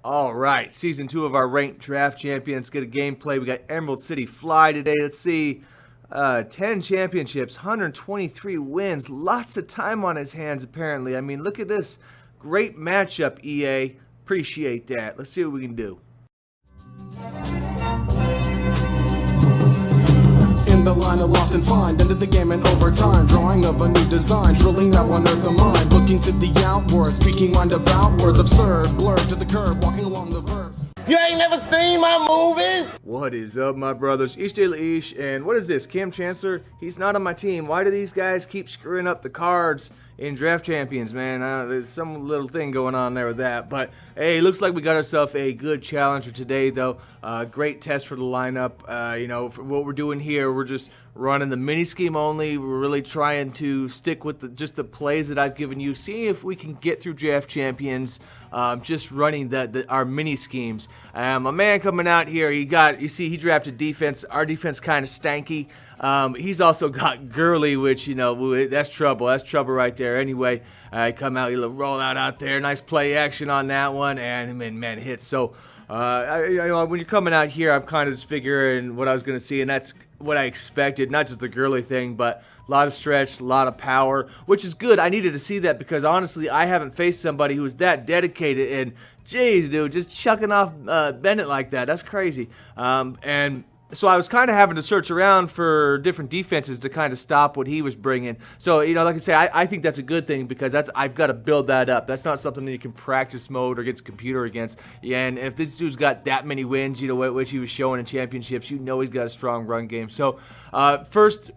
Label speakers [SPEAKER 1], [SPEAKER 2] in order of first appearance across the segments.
[SPEAKER 1] All right, Season 2 of our Ranked Draft Champions. Get a gameplay. We got Emerald City Fly today. Let's see. 10 championships, 123 wins. Lots of time on his hands, apparently. I mean, look at this. Great matchup, EA. Appreciate that. Let's see what we can do.
[SPEAKER 2] In the line of lost and find, ended the game in overtime. Drawing of a new design, drilling that one earth of mine. Looking to the outward, speaking roundabout words. Absurd, blurred to the curb, walking along the verb.
[SPEAKER 3] You ain't never seen my movies?
[SPEAKER 1] What is up, my brothers? Dela, and what is this? Cam Chancellor? He's not on my team. Why do these guys keep screwing up the cards in Draft Champions, man? There's some little thing going on there with that. But, hey, looks like we got ourselves a good challenger today, though. Great test for the lineup. You know, for what we're doing here, we're just running the mini scheme only. We're really trying to stick with just the plays that I've given you, seeing if we can get through Draft Champions just running our mini schemes. My man coming out here, you see he drafted defense. Our defense kind of stanky. He's also got Gurley, which, you know, that's trouble. That's trouble right there. Anyway, come out, you roll out there. Nice play action on that one, and man, hits. So, you know, when you're coming out here, I'm kind of just figuring what I was going to see, and that's what I expected. Not just the Gurley thing, but a lot of stretch, a lot of power, which is good. I needed to see that because, honestly, I haven't faced somebody who was that dedicated. And, jeez, dude, just chucking off Bennett like that. That's crazy. And so I was kind of having to search around for different defenses to kind of stop what he was bringing. So, you know, like I say, I think that's a good thing because I've got to build that up. That's not something that you can practice mode or against a computer against. Yeah, and if this dude's got that many wins, you know, which he was showing in championships, you know he's got a strong run game. So, first,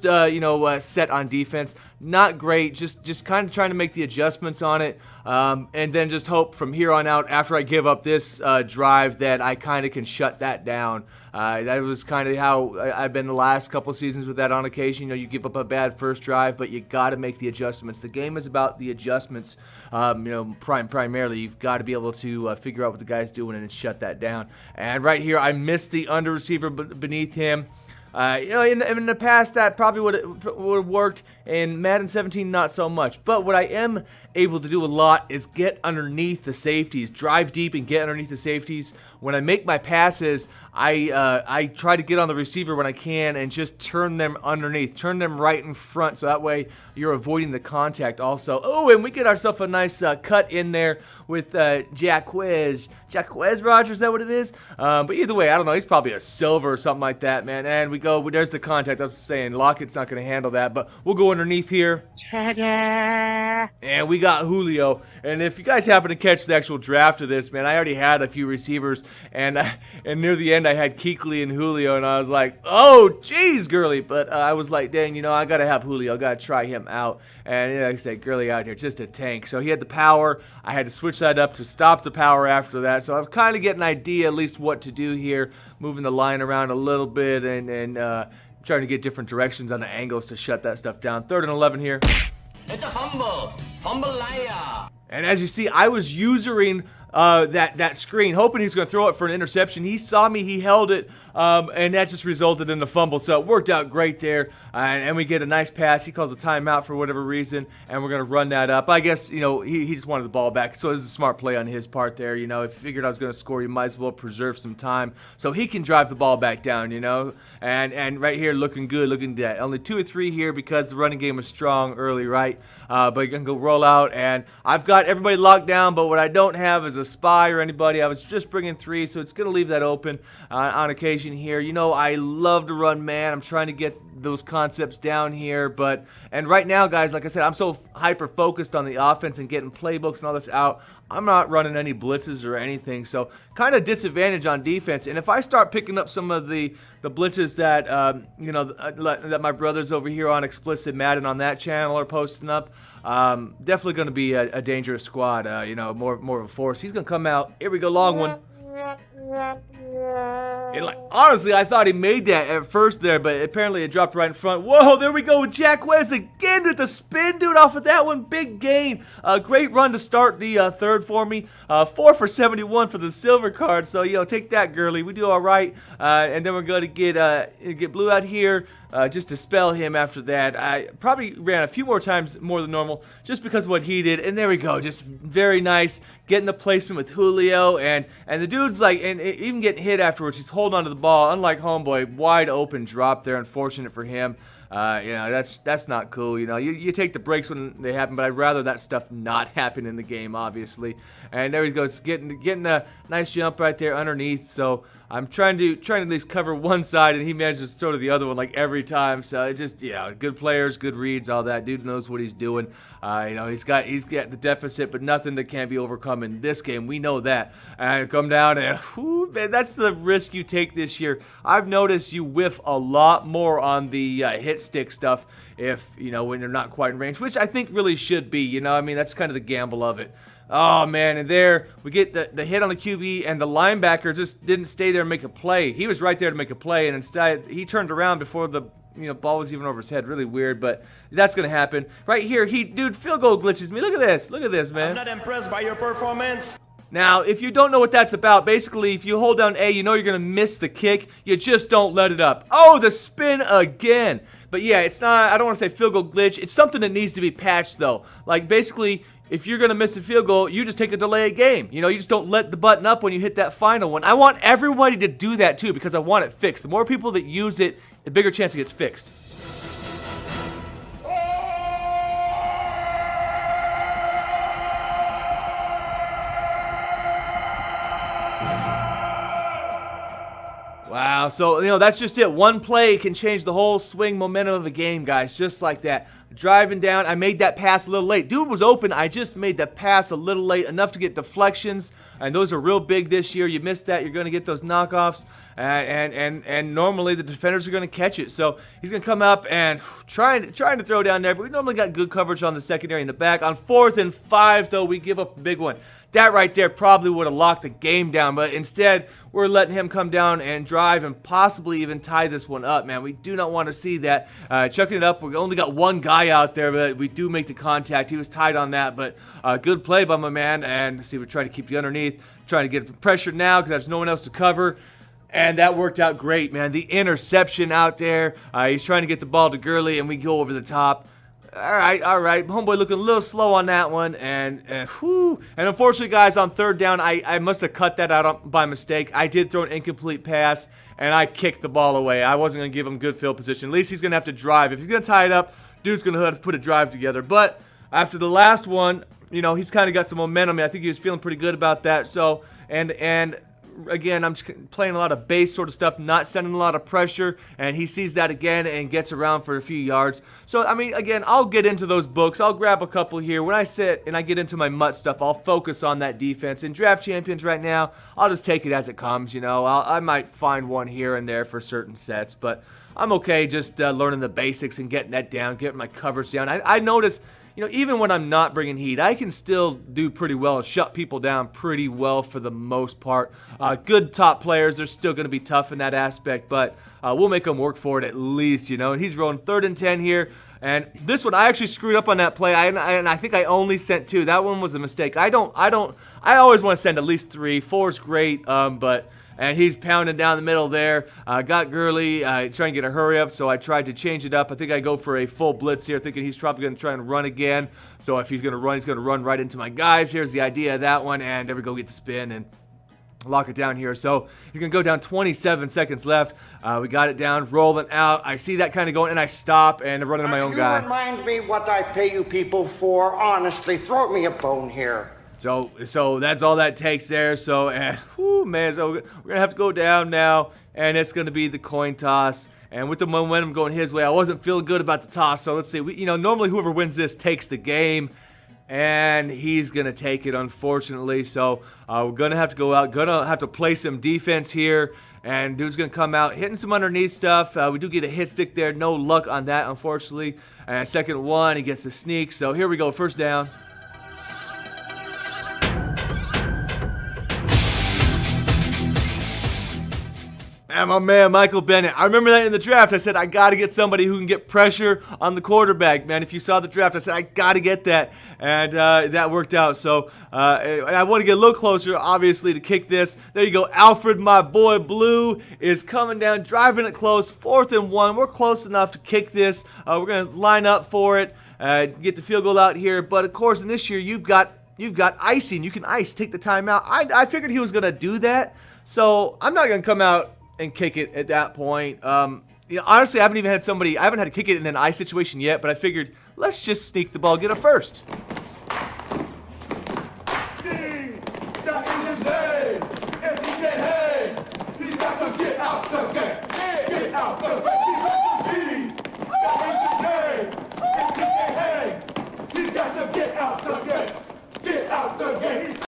[SPEAKER 1] you know, set on defense, not great. Just kind of trying to make the adjustments on it, and then just hope from here on out, after I give up this drive, that I kind of can shut that down. That was kind of how I've been the last couple seasons with that on occasion. You know, you give up a bad first drive, but you got to make the adjustments. The game is about the adjustments. You know, primarily, you've got to be able to figure out what the guy's doing and shut that down. And right here, I missed the under receiver beneath him. You know, in the past, that probably would have worked. In Madden 17, not so much. But what I am able to do a lot is get underneath the safeties, drive deep and get underneath the safeties. When I make my passes, I try to get on the receiver when I can and just turn them underneath, turn them right in front, so that way you're avoiding the contact also. Oh, and we get ourselves a nice cut in there with Jacquez Rogers, is that what it is? But either way, I don't know, he's probably a silver or something like that, man. And we go, there's the contact. I was saying Lockett's not going to handle that, but we'll go underneath here. Ta-da! And we got Julio. And if you guys happen to catch the actual draft of this, man, I already had a few receivers, and near the end I had Kuechly and Julio, and I was like, oh, geez, Gurley. But I was like, dang, you know, I got to have Julio. I got to try him out. And you know, like I said, Gurley out here, just a tank. So he had the power. I had to switch that up to stop the power after that. So I've kind of get an idea at least what to do here, moving the line around a little bit and trying to get different directions on the angles to shut that stuff down. 3rd and 11 here.
[SPEAKER 3] It's a fumble. Fumble liar.
[SPEAKER 1] And as you see, I was usering that screen, hoping he's going to throw it for an interception. He saw me, he held it, and that just resulted in the fumble. So it worked out great there, and we get a nice pass. He calls a timeout for whatever reason, and we're going to run that up. I guess, you know, he just wanted the ball back, so this is a smart play on his part there. You know, if you figured I was going to score, you might as well preserve some time so he can drive the ball back down, you know. And right here, looking good, looking dead. Only 2 or 3 here because the running game was strong early, right? But you're going to go roll out, and I've got everybody locked down, but what I don't have is a spy or anybody. I was just bringing 3, so it's going to leave that open on occasion here. You know, I love to run man. I'm trying to get those concepts down here, and right now, guys, like I said, I'm so hyper focused on the offense and getting playbooks and all this out. I'm not running any blitzes or anything, so kind of disadvantage on defense. And if I start picking up some of the blitzes that you know, that my brothers over here on Explicit Madden on that channel are posting up, definitely going to be a dangerous squad. You know, more of a force. He's going to come out. Here we go, long one. And honestly, I thought he made that at first there, but apparently it dropped right in front. Whoa, there we go with Jacquez again with the spin, dude, off of that one. Big gain. Great run to start the 3rd for me. 4 for 71 for the silver card. So, take that, Gurley. We do all right. And then we're going to get Blue out here. just to spell him after that. I probably ran a few more times more than normal just because of what he did. And there we go, just very nice. Getting the placement with Julio, and the dude's like, and even getting hit afterwards, he's holding onto the ball. Unlike Homeboy, wide open drop there. Unfortunate for him. That's not cool. You take the breaks when they happen, but I'd rather that stuff not happen in the game, obviously. And there he goes, getting a nice jump right there underneath. So I'm trying to at least cover one side, and he manages to throw to the other one like every time. So it just, good players, good reads, all that. Dude knows what he's doing. He's got the deficit, but nothing that can't be overcome in this game. We know that. And come down, and man, that's the risk you take this year. I've noticed you whiff a lot more on the hit stick stuff if when you're not quite in range, which I think really should be. That's kind of the gamble of it. Oh man, and there we get the hit on the QB, and the linebacker just didn't stay there and make a play. He was right there to make a play, and instead he turned around before the ball was even over his head. Really weird, but that's gonna happen. Right here, dude, field goal glitches me. Look at this, man.
[SPEAKER 4] I'm not impressed by your performance.
[SPEAKER 1] Now, if you don't know what that's about, basically, if you hold down A, you're going to miss the kick. You just don't let it up. Oh, the spin again. But yeah, it's not, I don't want to say field goal glitch. It's something that needs to be patched, though. Like, basically, if you're going to miss a field goal, you just take a delay of game. You just don't let the button up when you hit that final one. I want everybody to do that, too, because I want it fixed. The more people that use it, the bigger chance it gets fixed. Wow, so, that's just it. One play can change the whole swing momentum of a game, guys, just like that. Driving down, I made that pass a little late. Dude was open, I just made the pass a little late, enough to get deflections, and those are real big this year. You missed that, you're going to get those knockoffs, and normally the defenders are going to catch it. So he's going to come up and trying to throw down there, but we normally got good coverage on the secondary in the back. On 4th and 5, though, we give up a big one. That right there probably would have locked the game down, but instead, we're letting him come down and drive and possibly even tie this one up, man. We do not want to see that. Chucking it up, we only got one guy out there, but we do make the contact. He was tied on that, but good play by my man. And see, we're trying to keep you underneath, trying to get pressure now because there's no one else to cover. And that worked out great, man. The interception out there. He's trying to get the ball to Gurley, and we go over the top. All right. Homeboy looking a little slow on that one, and unfortunately, guys, on 3rd down, I must have cut that out by mistake. I did throw an incomplete pass, and I kicked the ball away. I wasn't going to give him good field position. At least he's going to have to drive. If he's going to tie it up, dude's going to have to put a drive together. But after the last one, he's kind of got some momentum. I think he was feeling pretty good about that. So, and again, I'm just playing a lot of base sort of stuff, not sending a lot of pressure, and he sees that again and gets around for a few yards. So, again, I'll get into those books. I'll grab a couple here. When I sit and I get into my MUT stuff, I'll focus on that defense. In Draft Champions right now, I'll just take it as it comes, I might find one here and there for certain sets, but I'm okay just learning the basics and getting that down, getting my coverage down. I notice, even when I'm not bringing heat, I can still do pretty well and shut people down pretty well for the most part. Good top players, they're still going to be tough in that aspect, but we'll make them work for it at least, And he's rolling 3rd and 10 here. And this one, I actually screwed up on that play, and I think I only sent 2. That one was a mistake. I always want to send at least 3. 4's great, and he's pounding down the middle there. Got Gurley trying to get a hurry up, so I tried to change it up. I think I go for a full blitz here, thinking he's probably going to try and run again. So if he's going to run, he's going to run right into my guys. Here's the idea of that one, and there we go, get the spin and lock it down here. So he's going to go down 27 seconds left. We got it down, rolling out. I see that kind of going, and I stop, and I'm running my own guy.
[SPEAKER 5] You remind me what I pay you people for. Honestly, throw me a bone here.
[SPEAKER 1] So that's all that takes there. So, man, so we're going to have to go down now, and it's going to be the coin toss. And with the momentum going his way, I wasn't feeling good about the toss. So let's see. Normally whoever wins this takes the game, and he's going to take it, unfortunately. So we're going to have to go out, going to have to play some defense here. And dude's going to come out hitting some underneath stuff. We do get a hit stick there. No luck on that, unfortunately. And 2nd and 1, he gets the sneak. So here we go, 1st down. And my man, Michael Bennett. I remember that in the draft. I said, I got to get somebody who can get pressure on the quarterback, man. If you saw the draft, I said, I got to get that. And that worked out. So I want to get a little closer, obviously, to kick this. There you go. Alfred, my boy, Blue, is coming down, driving it close. 4th and 1. We're close enough to kick this. We're going to line up for it, get the field goal out here. But, of course, in this year, you've got icing. You can ice, take the timeout. I figured he was going to do that. So I'm not going to come out and kick it at that point. Honestly, I haven't had to kick it in an ice situation yet, but I figured, let's just sneak the ball, get a first.
[SPEAKER 6] That is his name. If he get head, he got to get out the game.